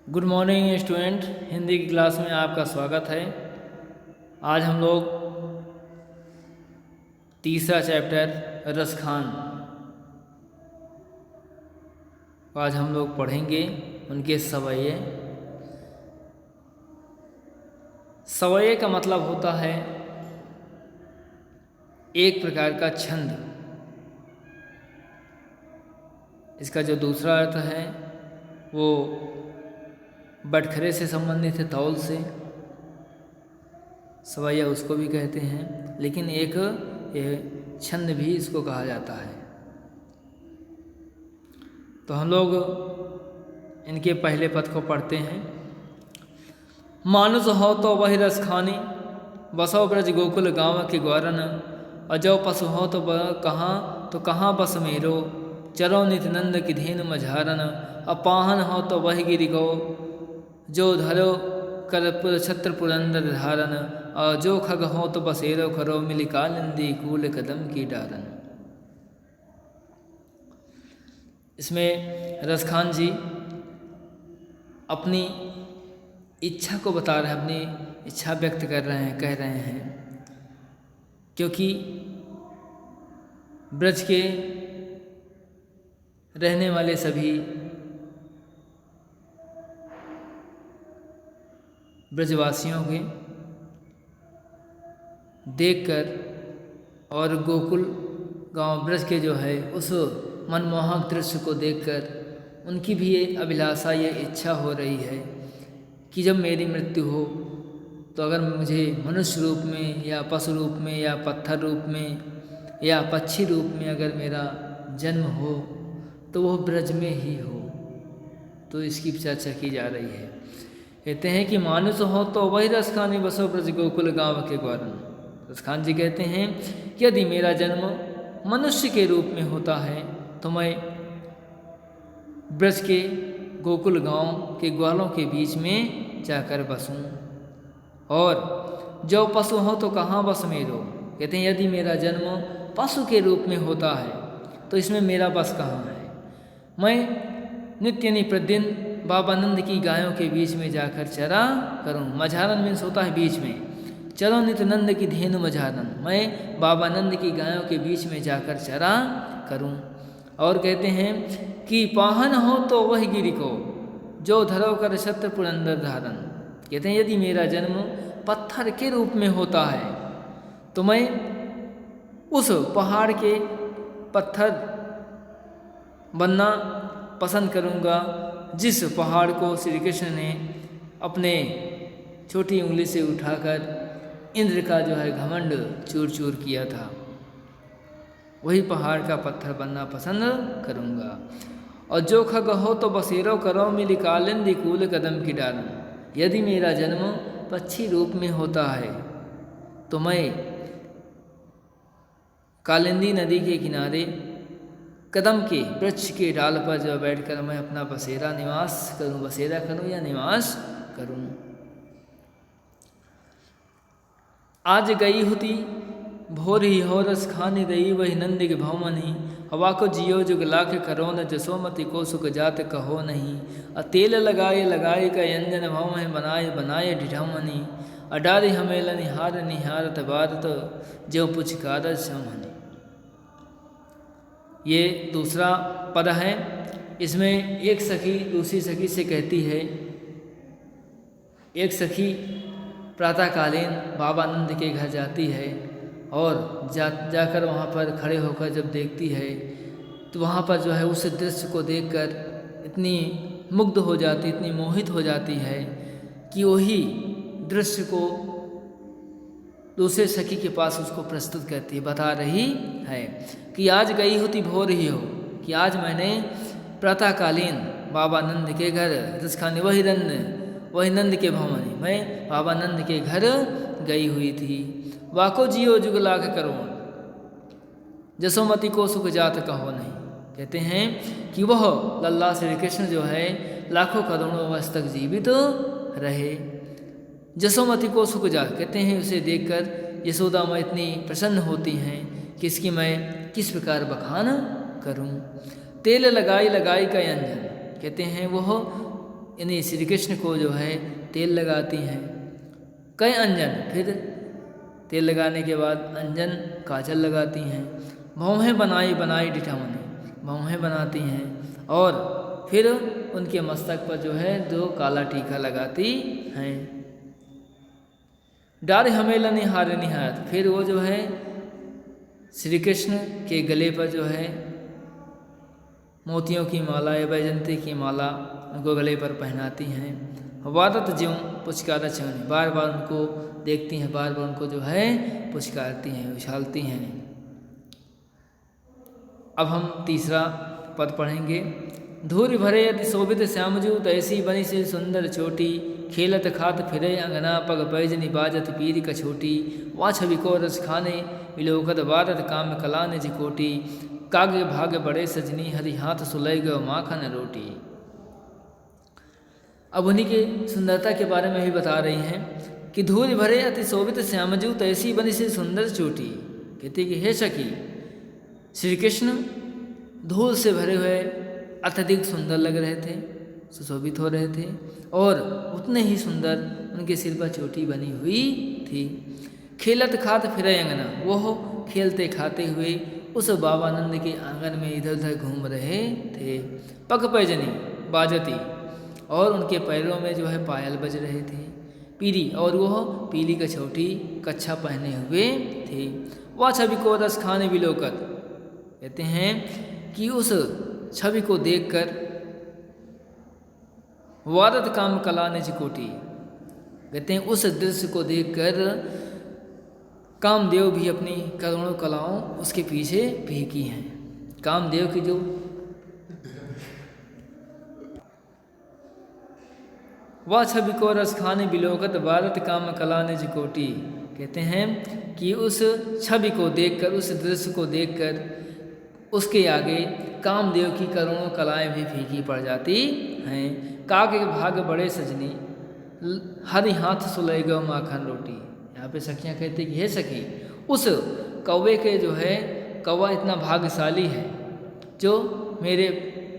Good morning student. Hindi की class में आपका स्वागत है। आज हम लोग तीसरा चैप्टर रसखान आज हम लोग पढ़ेंगे। उनके सवैये। सवैये का मतलब होता है एक प्रकार का छंद। इसका जो दूसरा अर्थ है वो बटखरे से संबंधित है, तौल से। सवैया उसको भी कहते हैं, लेकिन एक ये छंद भी इसको कहा जाता है। तो हम लोग इनके पहले पद को पढ़ते हैं। मानुष हो तो वही रस खानी, बसो ब्रज गोकुल गाँव के ग्वारन। अजो पशु हो तो कहाँ बस मेरो, चरो नित्यानंद की धेनु मझारन। अपाहन हो तो वही गिरि गो, जो धरो कर छत्र पुरंदर धारन। और जो खग हो तो बसेरो करो, मिली कालिंदी कूल कदम की डारन। इसमें रसखान जी अपनी इच्छा को बता रहे हैं, अपनी इच्छा व्यक्त कर रहे हैं, कह रहे हैं, क्योंकि ब्रज के रहने वाले सभी ब्रजवासियों के देखकर और गोकुल गांव ब्रज के जो है उस मनमोहक दृश्य को देखकर उनकी भी ये अभिलाषा, ये इच्छा हो रही है कि जब मेरी मृत्यु हो तो अगर मुझे मनुष्य रूप में या पशु रूप में या पत्थर रूप में या पक्षी रूप में अगर मेरा जन्म हो तो वह ब्रज में ही हो। तो इसकी चर्चा की जा रही है। कहते हैं कि मानुष हो तो वही रसखानी, बसो ब्रज गोकुल गाँव के ग्वारन। रसखान जी कहते हैं कि यदि मेरा जन्म मनुष्य के रूप में होता है तो मैं ब्रज के गोकुल गांव के ग्वालों के बीच में जाकर बसूं। और जो पशु हो तो कहाँ बस मेरो। कहते हैं यदि मेरा जन्म पशु के रूप में होता है तो इसमें मेरा बस कहाँ है। मैं नित्य प्रतिदिन बाबानंद की गायों के बीच में जाकर चरा करूं। मझारन मीन्स होता है बीच में। चलो नित्यानंद की धेनु मझारन, मैं बाबानंद की गायों के बीच में जाकर चरा करूं। और कहते हैं कि पाहन हो तो वह गिरि को, जो धरो कर छत्र पुरंदर धारन। कहते हैं यदि मेरा जन्म पत्थर के रूप में होता है तो मैं उस पहाड़ के पत्थर बनना पसंद करूंगा जिस पहाड़ को श्री कृष्ण ने अपने छोटी उंगली से उठाकर इंद्र का जो है घमंड चूर चूर किया था, वही पहाड़ का पत्थर बनना पसंद करूंगा। और जो खग हो तो बसेरो करो, मिली कालिंदी कूल कदम की डारन। यदि मेरा जन्म पक्षी रूप में होता है तो मैं कालिंदी नदी के किनारे कदम के वृक्ष के डाल पर जो बैठकर मैं अपना बसेरा करूं या निवास करूं। आज गई होती भोर ही हो रस खानी रही, वही नंद के भवमनी। हवा को जियो जुग लाख करो न, जसोमति को सुख जात कहो नहीं। तेल लगाए का यंजन भव में बनाए ढिढमनी। अडारी हमेला निहारत बारत, जो पुचकार समहनी। ये दूसरा पद है। इसमें एक सखी दूसरी सखी से कहती है, एक सखी प्रातःकालीन बाबानंद के घर जाती है और जाकर वहाँ पर खड़े होकर जब देखती है तो वहाँ पर जो है उस दृश्य को देखकर इतनी मुग्ध हो जाती, इतनी मोहित हो जाती है कि वही दृश्य को दूसरे सखी के पास उसको प्रस्तुत करती, बता रही है कि आज गई होती भोर ही हो, कि आज मैंने प्रातःकालीन बाबानंद के घर रसखानी वही नंद के भवन, मैं बाबानंद के घर गई हुई थी। वाको जियो जुग लाख करो, जसोमति को सुख जात कहो नहीं। कहते हैं कि वह लल्ला श्री कृष्ण जो है लाखों करोड़ों वर्ष तक जीवित रहे। जसोमति को सुख जात, कहते हैं उसे देखकर यशोदा माँ इतनी प्रसन्न होती हैं कि इसकी मैं किस प्रकार बखान करूं। तेल लगाई का यंजन, कहते हैं वह यानी श्री कृष्ण को जो है तेल लगाती हैं। कई अंजन, फिर तेल लगाने के बाद अंजन काजल लगाती हैं। भौहें बनाई बनाई डिठावनी, भौहें बनाती हैं और फिर उनके मस्तक पर जो है दो काला टीका लगाती हैं। डार हमेलनी हारे निहायत, फिर वो जो है श्री कृष्ण के गले पर जो है मोतियों की माला या वैजंती की माला उनको गले पर पहनाती हैं। वादत ज्यों पुचकारा चवनी, बार बार उनको देखती हैं, बार बार उनको जो है पुचकारती हैं, उछालती हैं। अब हम तीसरा पद पढ़ेंगे। धूरि भरे अति शोभित श्यामजूत, ऐसी बनी से सुंदर चोटी, खेलत खात फिरे अंगना, पग पैजनी बाजत पीर कछोटी, वा छवि को रस खाने विलोकत, बारत काम कला निज कोटी, कागे भागे बड़े सजनी, हरि हाथ सुलय गो माखन रोटी। अब उन्हीं की सुंदरता के बारे में भी बता रही हैं कि धूरि भरे अति शोभित श्यामजूत, ऐसी बनी से सुंदर चोटी। कहती कि हे सखी, श्री कृष्ण धूल से भरे हुए अत्यधिक सुंदर लग रहे थे, सुशोभित हो रहे थे, और उतने ही सुंदर उनके सिर पर चोटी बनी हुई थी। खेलत खात फिरे अंगना, वो खेलते खाते हुए उस बाबानंद के आंगन में इधर उधर घूम रहे थे। पग पैजनी बाजती, और उनके पैरों में जो है पायल बज रहे थे। पीली, और वह पीली कछौटी कच्छा पहने हुए थे। वह छवि को रस खाने विलोकत, कहते हैं कि उस छवि को देखकर वादत काम कला निज कोटी, कहते हैं उस दृश्य को देखकर कामदेव भी अपनी करोड़ों कलाओं उसके पीछे फेंकी हैं। कामदेव की जो वह छवि को रस खाने विलोकत, वादत काम कला निज कोटी, कहते हैं कि उस छवि को देखकर, उस दृश्य को देखकर उसके आगे कामदेव की करोड़ों कलाएं भी फीकी पड़ जाती हैं। कागे भाग बड़े सजनी, हरि हाथ सुलय गो माखन रोटी। यहाँ पे सखियाँ कहती कि हे सखी, उस कौवे के जो है, कौवा इतना भाग्यशाली है जो मेरे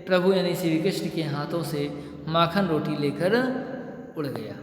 प्रभु यानी श्री कृष्ण के हाथों से माखन रोटी लेकर उड़ गया।